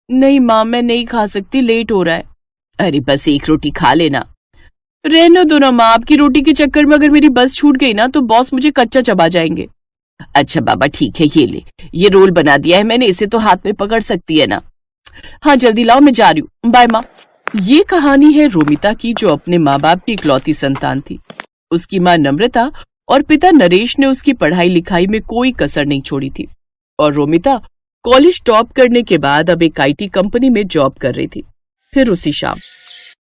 नहीं माँ, मैं नहीं खा सकती, लेट हो रहा है। अरे बस एक रोटी खा लेना। रहने दो ना माँ, आपकी रोटी के चक्कर में अगर मेरी बस छूट गई ना तो बॉस मुझे कच्चा चबा जाएंगे। अच्छा बाबा ठीक है, ये ले, ये रोल बना दिया है मैंने, इसे तो हाथ में पकड़ सकती है ना। हाँ जल्दी लाओ, मैं जा रही हूँ, बाय माँ। ये कहानी है रोमिता की, जो अपने माँ बाप की इकलौती संतान थी। उसकी माँ नम्रता और पिता नरेश ने उसकी पढ़ाई लिखाई में कोई कसर नहीं छोड़ी थी और रोमिता कॉलेज टॉप करने के बाद अब एक आईटी कंपनी में जॉब कर रही थी। फिर उसी शाम,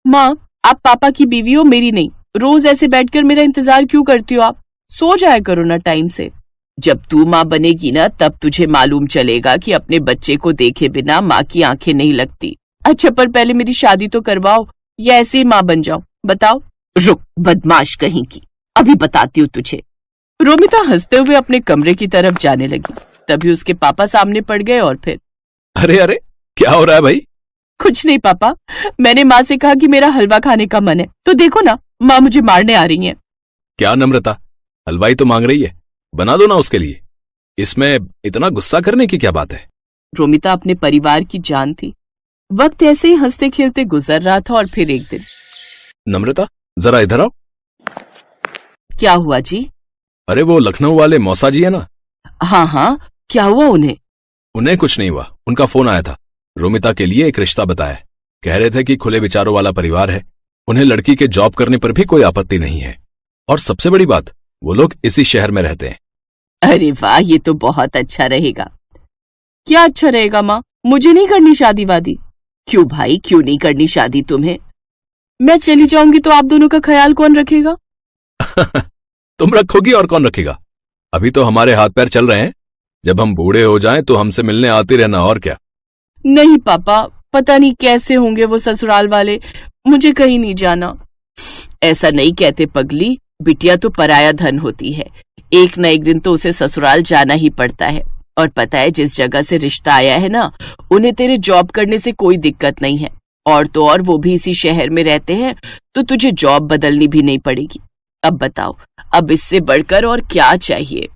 माँ आप पापा की बीवी हो, मेरी नहीं। रोज ऐसे बैठकर मेरा इंतजार क्यों करती हो आप? सो जाया करो ना टाइम से। जब तू माँ बनेगी ना तब तुझे मालूम चलेगा कि अपने बच्चे को देखे बिना माँ की आंखें नहीं लगती। अच्छा पर पहले मेरी शादी तो करवाओ या ऐसे ही माँ बन जाओ, बताओ। रुक बदमाश कहीं की, अभी बताती हूँ तुझे। रोमिता हंसते हुए अपने कमरे की तरफ जाने लगी, तभी उसके पापा सामने पड़ गए और फिर, अरे अरे क्या हो रहा है भाई? कुछ नहीं पापा, मैंने माँ से कहा कि मेरा हलवा खाने का मन है, तो देखो ना माँ मुझे मारने आ रही है। क्या नम्रता, हलवाई तो मांग रही है, बना दो ना उसके लिए, इसमें इतना गुस्सा करने की क्या बात है? रोमिता अपने परिवार की जान थी। वक्त ऐसे ही हंसते खेलते गुजर रहा था और फिर एक दिन, नम्रता जरा इधर आओ। क्या हुआ जी? अरे वो लखनऊ वाले मौसा जी है ना? हाँ हाँ, क्या हुआ उन्हें? उन्हें कुछ नहीं हुआ, उनका फोन आया था, रोमिता के लिए एक रिश्ता बताया। कह रहे थे कि खुले विचारों वाला परिवार है, उन्हें लड़की के जॉब करने पर भी कोई आपत्ति नहीं है, और सबसे बड़ी बात वो लोग इसी शहर में रहते हैं। अरे वाह, ये तो बहुत अच्छा रहेगा। क्या अच्छा रहेगा माँ? मुझे नहीं करनी शादी वादी। क्यों भाई, क्यों नहीं करनी शादी तुम्हें? मैं चली जाऊंगी तो आप दोनों का ख्याल कौन रखेगा? तुम रखोगी और कौन रखेगा? अभी तो हमारे हाथ पैर चल रहे हैं, जब हम बूढ़े हो जाएं तो हमसे मिलने आती रहना, और क्या। नहीं पापा, पता नहीं कैसे होंगे वो ससुराल वाले, मुझे कहीं नहीं जाना। ऐसा नहीं कहते पगली, बिटिया तो पराया धन होती है, एक न एक दिन तो उसे ससुराल जाना ही पड़ता है। और पता है जिस जगह से रिश्ता आया है ना, उन्हें तेरे जॉब करने से कोई दिक्कत नहीं है, और तो और वो भी इसी शहर में रहते हैं, तो तुझे जॉब बदलनी भी नहीं पड़ेगी। अब बताओ, अब इससे बढ़कर और क्या चाहिए?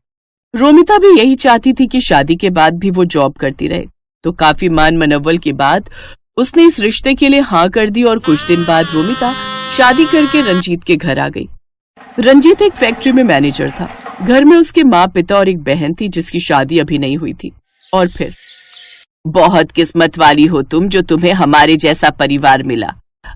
रोमिता भी यही चाहती थी कि शादी के बाद भी वो जॉब करती रहे, तो काफी मान मनव्वल के बाद उसने इस रिश्ते के लिए हाँ कर दी और कुछ दिन बाद रोमिता शादी करके रंजीत के घर आ गई। रंजीत एक फैक्ट्री में मैनेजर था। घर में उसके माँ पिता और एक बहन थी जिसकी शादी अभी नहीं हुई थी। और फिर, बहुत किस्मत वाली हो तुम जो तुम्हें हमारे जैसा परिवार मिला।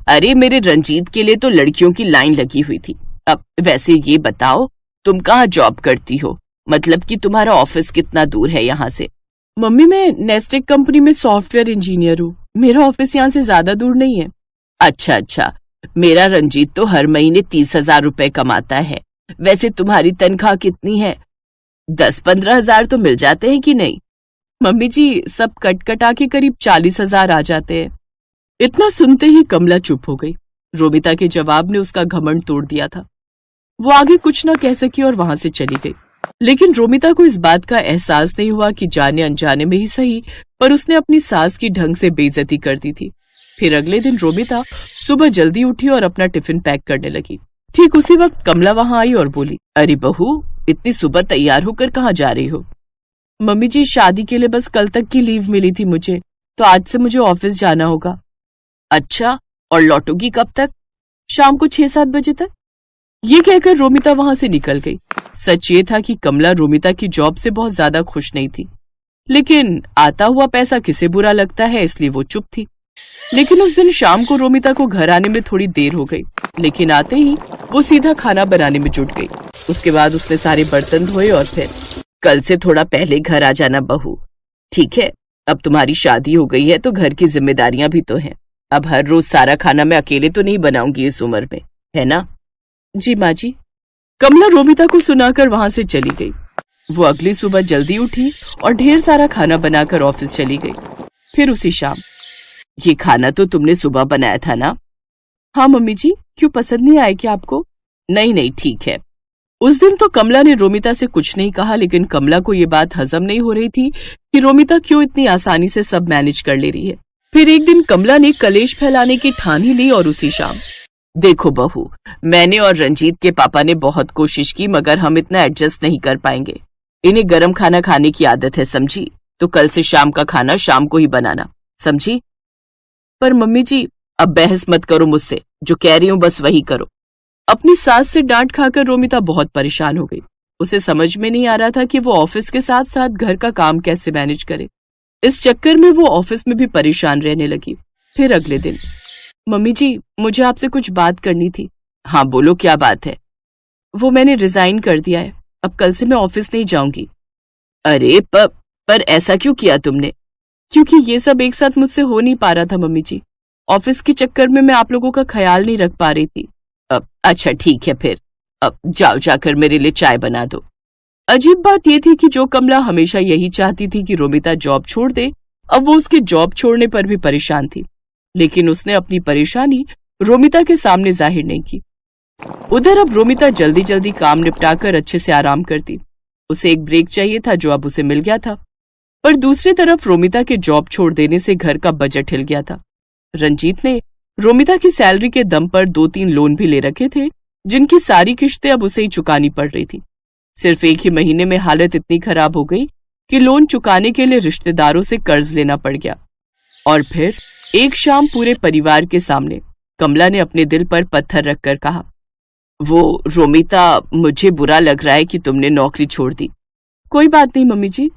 अरे मेरे रंजीत के लिए तो लड़कियों की लाइन लगी हुई थी। अब वैसे ये बताओ, तुम कहाँ जॉब करती हो? मतलब कि तुम्हारा ऑफिस कितना दूर है यहाँ से? मम्मी मैं नेस्टेक कंपनी में सॉफ्टवेयर इंजीनियर हूँ, मेरा ऑफिस यहाँ से ज्यादा दूर नहीं है। अच्छा अच्छा, मेरा रंजीत तो हर महीने 30,000 रुपए कमाता है। वैसे तुम्हारी तनख्वाह कितनी है? 10-15 हजार तो मिल जाते हैं कि नहीं? मम्मी जी सब कट कटा के करीब 40,000 आ जाते हैं। इतना सुनते ही कमला चुप हो गई। रोमिता के जवाब ने उसका घमंड तोड़ दिया था। वो आगे कुछ न कह सकी और वहां से चली गई। लेकिन रोमिता को इस बात का एहसास नहीं हुआ कि जाने अनजाने में ही सही, पर उसने अपनी सास की ढंग से बेइज्जती कर दी थी। फिर अगले दिन रोमिता सुबह जल्दी उठी और अपना टिफिन पैक करने लगी। ठीक उसी वक्त कमला वहां आई और बोली, अरे बहू, इतनी सुबह तैयार होकर कहाँ जा रही हो? मम्मी जी शादी के लिए बस कल तक की लीव मिली थी मुझे, तो आज से मुझे ऑफिस जाना होगा। अच्छा, और लौटोगी कब तक? शाम को 6-7 बजे तक। ये कहकर रोमिता वहां से निकल गई। सच ये था कि कमला रोमिता की जॉब से बहुत ज्यादा खुश नहीं थी, लेकिन आता हुआ पैसा किसे बुरा लगता है, इसलिए वो चुप थी। लेकिन उस दिन शाम को रोमिता को घर आने में थोड़ी देर हो गई, लेकिन आते ही वो सीधा खाना बनाने में जुट गई। उसके बाद उसने सारे बर्तन धोए और फिर, कल से थोड़ा पहले घर आ जाना बहू, ठीक है? अब तुम्हारी शादी हो गई है तो घर की जिम्मेदारियां भी तो हैं। अब हर रोज सारा खाना मैं अकेले तो नहीं बनाऊंगी इस उम्र में, है ना? जी माँ जी। कमला रोमिता को सुनाकर वहां से चली गई। वो अगली सुबह जल्दी उठी और ढेर सारा खाना बनाकर ऑफिस चली गई। फिर उसी शाम, ये खाना तो तुमने सुबह बनाया था ना? हाँ मम्मी जी, क्यों पसंद नहीं आया क्या आपको? नहीं नहीं ठीक है। उस दिन तो कमला ने रोमिता से कुछ नहीं कहा, लेकिन कमला को ये बात हजम नहीं हो रही थी कि रोमिता क्यों इतनी आसानी से सब मैनेज कर ले रही है। फिर एक दिन कमला ने कलेश फैलाने की ठान ही ली और उसी शाम, देखो बहू, मैंने और रंजीत के पापा ने बहुत कोशिश की, मगर हम इतना एडजस्ट नहीं कर पाएंगे। इन्हें गरम खाना खाने की आदत है, समझी? तो कल से शाम का खाना शाम को ही बनाना, समझी? पर मम्मी जी, अब बहस मत करो मुझसे, जो कह रही हूं बस वही करो। अपनी सास से डांट खाकर रोमिता बहुत परेशान हो गई। उसे समझ में नहीं आ रहा था कि वो ऑफिस के साथ साथ घर का काम कैसे मैनेज करे। इस चक्कर में वो ऑफिस में भी परेशान रहने लगी। फिर अगले दिन, मम्मी जी, मुझे आपसे कुछ बात करनी थी। हाँ बोलो, क्या बात है? वो मैंने रिजाइन कर दिया है, अब कल से मैं ऑफिस नहीं जाऊंगी। अरे पर ऐसा क्यों किया तुमने? क्योंकि ये सब एक साथ मुझसे हो नहीं पा रहा था मम्मी जी। ऑफिस के चक्कर में मैं आप लोगों का ख्याल नहीं रख पा रही थी। अब अच्छा ठीक है, फिर अब जाओ, जाकर मेरे लिए चाय बना दो। अजीब बात यह थी कि जो कमला हमेशा यही चाहती थी कि रोमिता जॉब छोड़ दे, अब वो उसके जॉब छोड़ने पर भी परेशान थी। लेकिन उसने अपनी परेशानी रोमिता के सामने जाहिर नहीं की। उधर अब रोमिता जल्दी जल्दी काम निपटाकर अच्छे से आराम करती। उसे एक ब्रेक चाहिए था जो अब उसे मिल गया था। पर दूसरी तरफ रोमिता के जॉब छोड़ देने से घर का बजट हिल गया था। रंजीत ने रोमिता की सैलरी के दम पर 2-3 लोन भी ले रखे थे, जिनकी सारी किश्तें अब उसे ही चुकानी पड़ रही थी। सिर्फ एक ही महीने में हालत इतनी खराब हो गई कि लोन चुकाने के लिए रिश्तेदारों से कर्ज लेना पड़ गया। और फिर एक शाम पूरे परिवार के सामने कमला ने अपने दिल पर पत्थर रखकर कहा, वो रोमिता, मुझे बुरा लग रहा है कि तुमने नौकरी छोड़ दी। कोई बात नहीं मम्मी जी।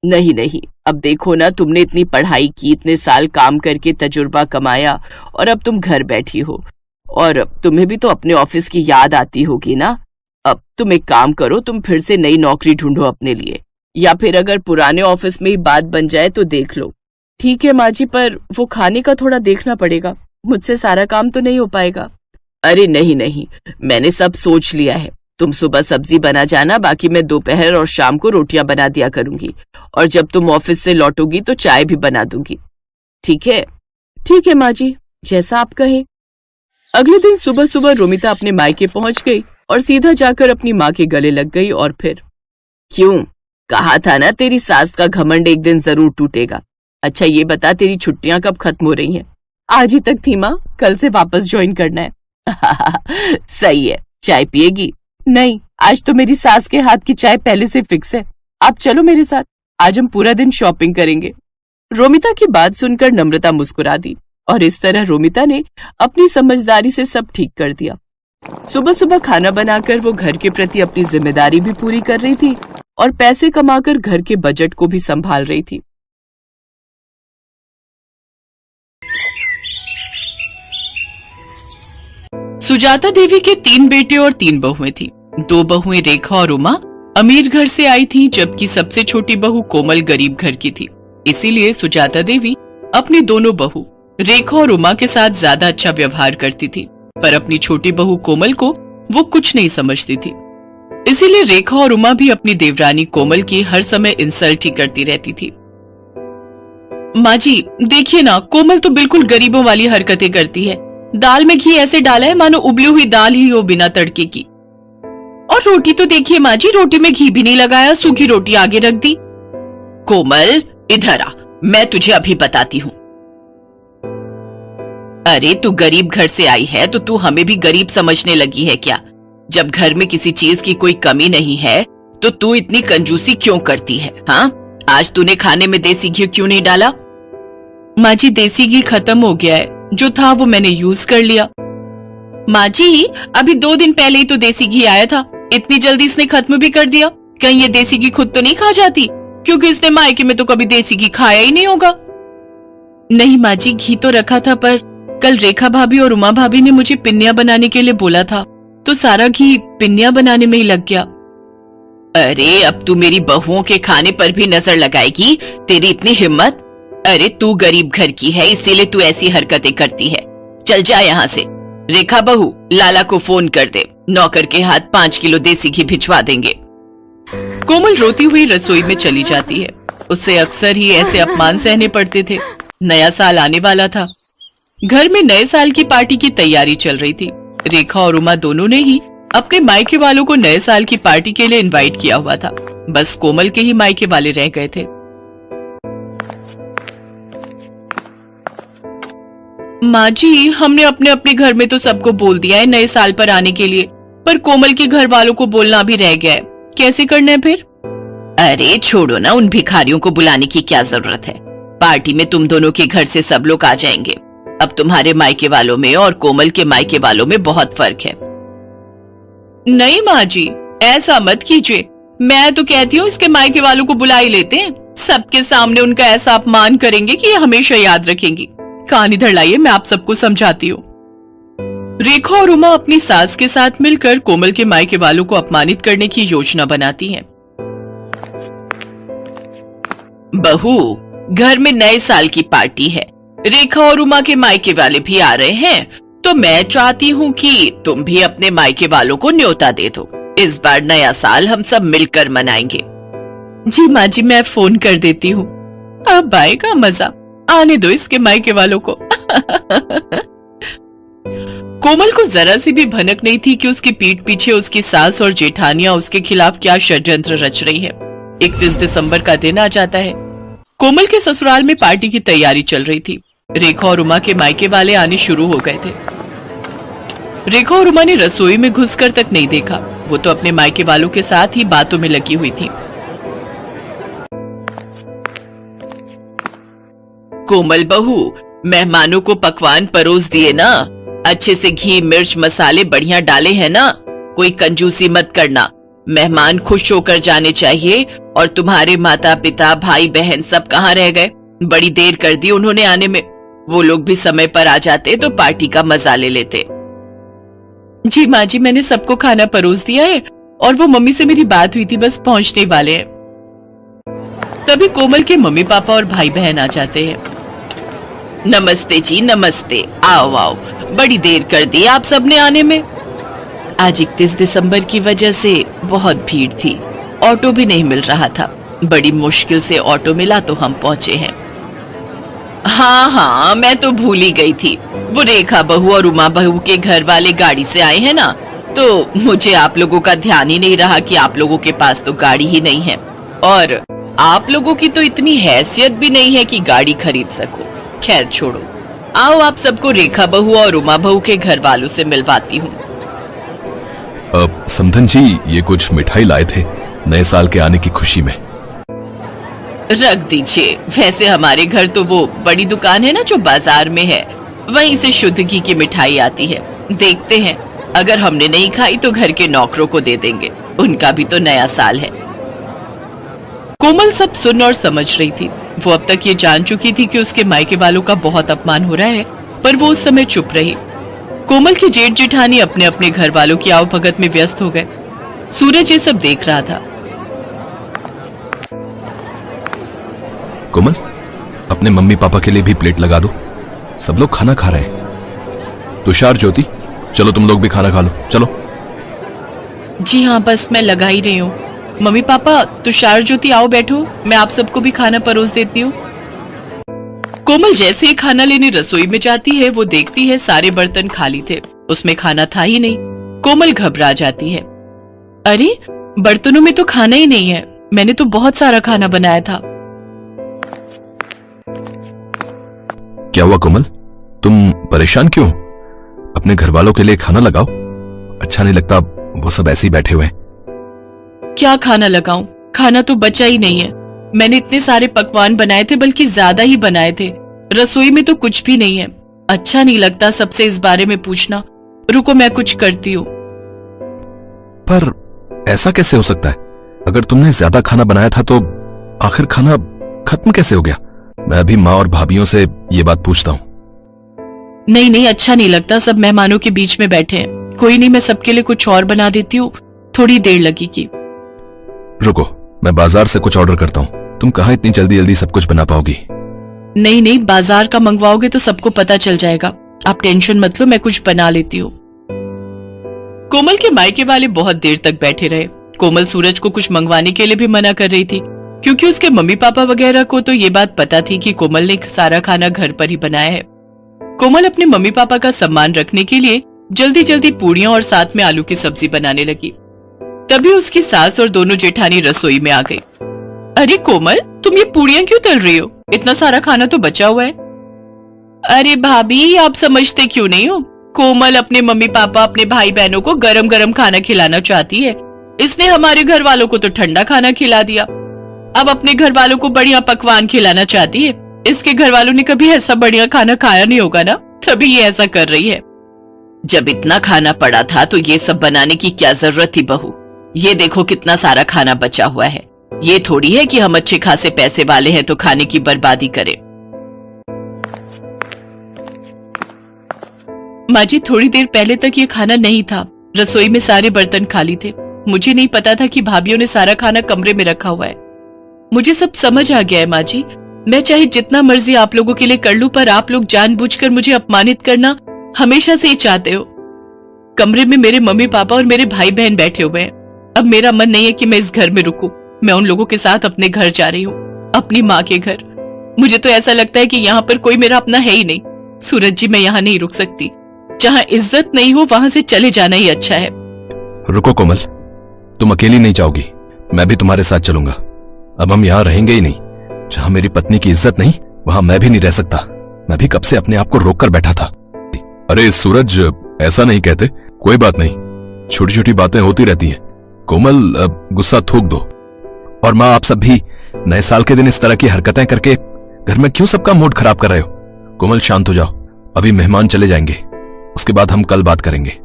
नहीं, अब देखो ना, तुमने इतनी पढ़ाई की, इतने साल काम करके तजुर्बा कमाया, और अब तुम घर बैठी हो, और तुम्हें भी तो अपने ऑफिस की याद आती होगी ना। अब तुम एक काम करो, तुम फिर से नई नौकरी ढूंढो अपने लिए, या फिर अगर पुराने ऑफिस में ही बात बन जाए तो देख लो। ठीक है माँ जी, पर वो खाने का थोड़ा देखना पड़ेगा, मुझसे सारा काम तो नहीं हो पाएगा। अरे नहीं, मैंने सब सोच लिया है। तुम सुबह सब्जी बना जाना, बाकी मैं दोपहर और शाम को रोटियां बना दिया करूंगी, और जब तुम ऑफिस से लौटोगी तो चाय भी बना दूंगी। ठीक है माँ जी, जैसा आप कहें। अगले दिन सुबह सुबह रोमिता अपने मायके पहुंच गई और सीधा जाकर अपनी माँ के गले लग गई। और फिर, क्यों? कहा था ना, तेरी सास का घमंड एक दिन जरूर टूटेगा। अच्छा ये बता, तेरी छुट्टियां कब खत्म हो रही हैं? आज ही तक थी माँ, कल से वापस ज्वाइन करना है। सही है, चाय पिएगी? नहीं, आज तो मेरी सास के हाथ की चाय पहले से फिक्स है। आप चलो मेरे साथ, आज हम पूरा दिन शॉपिंग करेंगे। रोमिता की बात सुनकर नम्रता मुस्कुरा दी, और इस तरह रोमिता ने अपनी समझदारी से सब ठीक कर दिया। सुबह सुबह खाना बनाकर वो घर के प्रति अपनी जिम्मेदारी भी पूरी कर रही थी, और पैसे कमाकर घर के बजट को भी संभाल रही थी। सुजाता देवी के 3 बेटे और 3 बहुएं थी। 2 बहुएं रेखा और उमा अमीर घर से आई थी, जबकि सबसे छोटी बहू कोमल गरीब घर की थी। इसीलिए सुजाता देवी अपनी दोनों बहू रेखा और उमा के साथ ज्यादा अच्छा व्यवहार करती थी, पर अपनी छोटी बहू कोमल को वो कुछ नहीं समझती थी। इसीलिए रेखा और उमा भी अपनी देवरानी कोमल की हर समय इंसल्ट ही करती रहती थी। माँ जी देखिए ना, कोमल तो बिल्कुल गरीबों वाली हरकतें करती है। दाल में घी ऐसे डाला है मानो उबली हुई दाल ही हो बिना तड़के की। और रोटी तो देखिए माँ जी, रोटी में घी भी नहीं लगाया, सूखी रोटी आगे रख दी। कोमल इधर आ, मैं तुझे अभी बताती हूँ। अरे तू गरीब घर से आई है तो तू हमें भी गरीब समझने लगी है क्या? जब घर में किसी चीज की कोई कमी नहीं है तो तू इतनी कंजूसी क्यों करती है? हाँ, आज तूने खाने में देसी घी क्यों नहीं डाला? माँ जी देसी घी खत्म हो गया है, जो था वो मैंने यूज कर लिया। माँ जी अभी 2 दिन पहले ही तो देसी घी आया था, इतनी जल्दी इसने खत्म भी कर दिया। कहीं ये देसी घी खुद तो नहीं खा जाती, क्योंकि इसने मायके में तो कभी देसी घी खाया ही नहीं होगा। नहीं माँ जी, घी तो रखा था, पर कल रेखा भाभी और उमा भाभी ने मुझे पिन्नियां बनाने के लिए बोला था, तो सारा घी पिन्नियां बनाने में ही लग गया। अरे अब तू मेरी बहुओं के खाने पर भी नजर लगाएगी? तेरी इतनी हिम्मत? अरे तू गरीब घर की है, इसीलिए तू ऐसी हरकतें करती है। चल जा यहाँ से। रेखा बहू, लाला को फोन कर दे, नौकर के हाथ 5 किलो देसी घी भिजवा देंगे। कोमल रोती हुई रसोई में चली जाती है। उससे अक्सर ही ऐसे अपमान सहने पड़ते थे। नया साल आने वाला था, घर में नए साल की पार्टी की तैयारी चल रही थी। रेखा और उमा दोनों ने ही अपने मायके वालों को नए साल की पार्टी के लिए इनवाइट किया हुआ था, बस कोमल के ही मायके वाले रह गए थे। माँ जी हमने अपने अपने घर में तो सबको बोल दिया है नए साल पर आने के लिए, पर कोमल के घर वालों को बोलना भी रह गया है, कैसे करना है फिर? अरे छोड़ो ना, उन भिखारियों को बुलाने की क्या जरूरत है? पार्टी में तुम दोनों के घर से सब लोग आ जाएंगे। अब तुम्हारे मायके वालों में और कोमल के मायके वालों में बहुत फर्क है। नहीं माँ जी, ऐसा मत कीजिए। मैं तो कहती हूँ इसके मायके वालों को बुला ही लेते हैं। सबके सामने उनका ऐसा अपमान करेंगे कि ये हमेशा याद रखेंगी। कान इधर लाइए, मैं आप सबको समझाती हूँ। रेखा और उमा अपनी सास के साथ मिलकर कोमल के मायके वालों को अपमानित करने की योजना बनाती हैं। बहू, घर में नए साल की पार्टी है। रेखा और उमा के मायके वाले भी आ रहे हैं, तो मैं चाहती हूँ कि तुम भी अपने मायके वालों को न्योता दे दो। इस बार नया साल हम सब मिलकर मनाएंगे। जी माँ जी, मैं फोन कर देती हूँ। अब आएगा मजा, आने दो इसके मायके वालों को। कोमल को जरा सी भी भनक नहीं थी कि उसकी पीठ पीछे उसकी सास और जेठानियां उसके खिलाफ क्या षड्यंत्र रच रही है। 31 दिसंबर का दिन आ जाता है। कोमल के ससुराल में पार्टी की तैयारी चल रही थी। रेखा और उमा के मायके वाले आने शुरू हो गए थे। रेखा और उमा ने रसोई में घुसकर तक नहीं देखा, वो तो अपने मायके वालों के साथ ही बातों में लगी हुई थी। कोमल बहू, मेहमानों को पकवान परोस दिए ना? अच्छे से घी मिर्च मसाले बढ़िया डाले हैं ना? कोई कंजूसी मत करना। मेहमान खुश होकर जाने चाहिए। और तुम्हारे माता पिता भाई बहन सब कहाँ रह गए? बड़ी देर कर दी उन्होंने आने में। वो लोग भी समय पर आ जाते तो पार्टी का मजा ले लेते। जी माँ जी, मैंने सबको खाना परोस दिया है और वो मम्मी से मेरी बात हुई थी, बस पहुंचने वाले हैं। तभी कोमल के मम्मी पापा और भाई बहन आ जाते हैं। नमस्ते जी, नमस्ते। आओ आओ, बड़ी देर कर दी आप सबने आने में। आज 31 दिसंबर की वजह से बहुत भीड़ थी, ऑटो भी नहीं मिल रहा था। बड़ी मुश्किल से ऑटो मिला तो हम पहुंचे हैं। हाँ, मैं तो भूल ही गई थी। वो रेखा बहू और उमा बहू के घर वाले गाड़ी से आए हैं ना, तो मुझे आप लोगों का ध्यान ही नहीं रहा कि आप लोगों के पास तो गाड़ी ही नहीं है और आप लोगों की तो इतनी हैसियत भी नहीं है कि गाड़ी खरीद सको। खैर छोड़ो, आओ आप सबको रेखा बहू और उमा बहू के घर वालों से मिलवाती हूँ। समधन जी, ये कुछ मिठाई लाए थे नए साल के आने की खुशी में। रख दीजिए। वैसे हमारे घर तो वो बड़ी दुकान है ना जो बाजार में है, वहीं से शुद्ध घी की मिठाई आती है। देखते हैं, अगर हमने नहीं खाई तो घर के नौकरों को दे देंगे, उनका भी तो नया साल है। कोमल सब सुन और समझ रही थी। वो अब तक ये जान चुकी थी कि उसके मायके वालों का बहुत अपमान हो रहा है, पर वो उस समय चुप रही। कोमल की जेठ जेठानी अपने अपने घर वालों की आवभगत में व्यस्त हो गए। सूरज ये सब देख रहा था। कोमल, अपने मम्मी पापा के लिए भी प्लेट लगा दो, सब लोग खाना खा रहे हैं। तुषार, ज्योति, चलो तुम लोग भी खाना खा लो, चलो। जी हाँ, बस मैं लगा ही रही हूँ। मम्मी पापा, तुषार ज्योति आओ बैठो, मैं आप सबको भी खाना परोस देती हूँ। कोमल जैसे ही खाना लेने रसोई में जाती है, वो देखती है सारे बर्तन खाली थे, उसमें खाना था ही नहीं। कोमल घबरा जाती है। अरे, बर्तनों में तो खाना ही नहीं है, मैंने तो बहुत सारा खाना बनाया था। क्या हुआ कोमल, तुम परेशान क्यों? अपने घर वालों के लिए खाना लगाओ। अच्छा नहीं लगता वो सब ऐसे ही बैठे हुए हैं। क्या खाना लगाऊं? खाना तो बचा ही नहीं है। मैंने इतने सारे पकवान बनाए थे, बल्कि ज्यादा ही बनाए थे। रसोई में तो कुछ भी नहीं है। अच्छा नहीं लगता सबसे इस बारे में पूछना। रुको, मैं कुछ करती हूँ। पर ऐसा कैसे हो सकता है? अगर तुमने ज्यादा खाना बनाया था तो आखिर खाना खत्म कैसे हो गया? मैं अभी माँ और भाभीियों से ये बात पूछता हूँ। नहीं नहीं, अच्छा नहीं लगता, सब मेहमानों के बीच में बैठे हैं। कोई नहीं, मैं सबके लिए कुछ और बना देती हूँ, थोड़ी देर लगेगी। रुको, मैं बाजार से कुछ ऑर्डर करता हूँ। तुम कहाँ इतनी जल्दी जल्दी सब कुछ बना पाओगी? नहीं नहीं, बाजार का मंगवाओगे तो सबको पता चल जाएगा। आप टेंशन मत लो, मैं कुछ बना लेती हूँ। कोमल के मायके वाले बहुत देर तक बैठे रहे। कोमल सूरज को कुछ मंगवाने के लिए भी मना कर रही थी, क्योंकि उसके मम्मी पापा वगैरह को तो ये बात पता थी कि कोमल ने सारा खाना घर पर ही बनाया है। कोमल अपने मम्मी पापा का सम्मान रखने के लिए जल्दी जल्दी पूड़ियां और साथ में आलू की सब्जी बनाने लगी। तभी उसकी सास और दोनों जेठानी रसोई में आ गई। अरे कोमल, तुम ये पूड़ियां क्यों तल रही हो? इतना सारा खाना तो बचा हुआ है। अरे भाभी, आप समझते क्यों नहीं हो? कोमल अपने मम्मी पापा अपने भाई बहनों को गरम गरम खाना खिलाना चाहती है। इसने हमारे घर वालों को तो ठंडा खाना खिला दिया, अब अपने घर वालों को बढ़िया पकवान खिलाना चाहती है। इसके घर वालों ने कभी ऐसा बढ़िया खाना खाया नहीं होगा ना, तभी ये ऐसा कर रही है। जब इतना खाना पड़ा था तो ये सब बनाने की क्या जरूरत थी बहू। ये देखो कितना सारा खाना बचा हुआ है। ये थोड़ी है कि हम अच्छे खासे पैसे वाले हैं तो खाने की बर्बादी करें। माँ जी, थोड़ी देर पहले तक ये खाना नहीं था। रसोई में सारे बर्तन खाली थे। मुझे नहीं पता था कि भाभीयों ने सारा खाना कमरे में रखा हुआ है। मुझे सब समझ आ गया है माँ जी। मैं चाहे जितना मर्जी आप लोगों के लिए कर लूं, पर आप लोग जानबूझकर मुझे अपमानित करना हमेशा से ही चाहते हो। कमरे में मेरे मम्मी पापा और मेरे भाई बहन बैठे हुए हैं। अब मेरा मन नहीं है कि मैं इस घर में रुकूं। मैं उन लोगों के साथ अपने घर जा रही हूँ, अपनी माँ के घर। मुझे तो ऐसा लगता है कि यहाँ पर कोई मेरा अपना है ही नहीं। सूरज जी, मैं यहाँ नहीं रुक सकती। जहाँ इज्जत नहीं हो वहां से चले जाना ही अच्छा है। रुको कोमल, तुम अकेली नहीं जाओगी, मैं भी तुम्हारे साथ चलूंगा। अब हम यहाँ रहेंगे ही नहीं। जहाँ मेरी पत्नी की इज्जत नहीं, वहां मैं भी नहीं रह सकता। मैं भी कब से अपने आप को रोक कर बैठा था। अरे सूरज, ऐसा नहीं कहते। कोई बात नहीं, छोटी छोटी बातें होती रहती हैं। कोमल, गुस्सा थूक दो। और माँ, आप सब भी नए साल के दिन इस तरह की हरकतें करके घर में क्यों सबका मूड खराब कर रहे हो? कोमल, शांत हो जाओ। अभी मेहमान चले जाएंगे, उसके बाद हम कल बात करेंगे।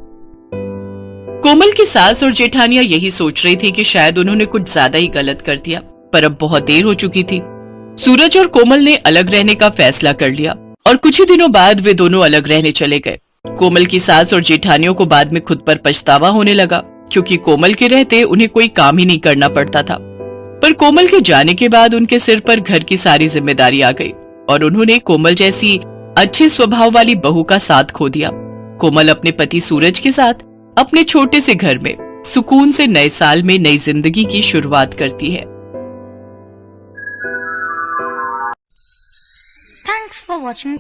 कोमल की सास और जेठानियां यही सोच रही थी कि शायद उन्होंने कुछ ज्यादा ही गलत कर दिया, पर अब बहुत देर हो चुकी थी। सूरज और कोमल ने अलग रहने का फैसला कर लिया और कुछ ही दिनों बाद वे दोनों अलग रहने चले गए। कोमल की सास और जेठानियों को बाद में खुद पर पछतावा होने लगा, क्योंकि कोमल के रहते उन्हें कोई काम ही नहीं करना पड़ता था। पर कोमल के जाने के बाद उनके सिर पर घर की सारी जिम्मेदारी आ गई और उन्होंने कोमल जैसी अच्छे स्वभाव वाली बहू का साथ खो दिया। कोमल अपने पति सूरज के साथ अपने छोटे से घर में सुकून से नए साल में नई जिंदगी की शुरुआत करती है। Thanks for watching.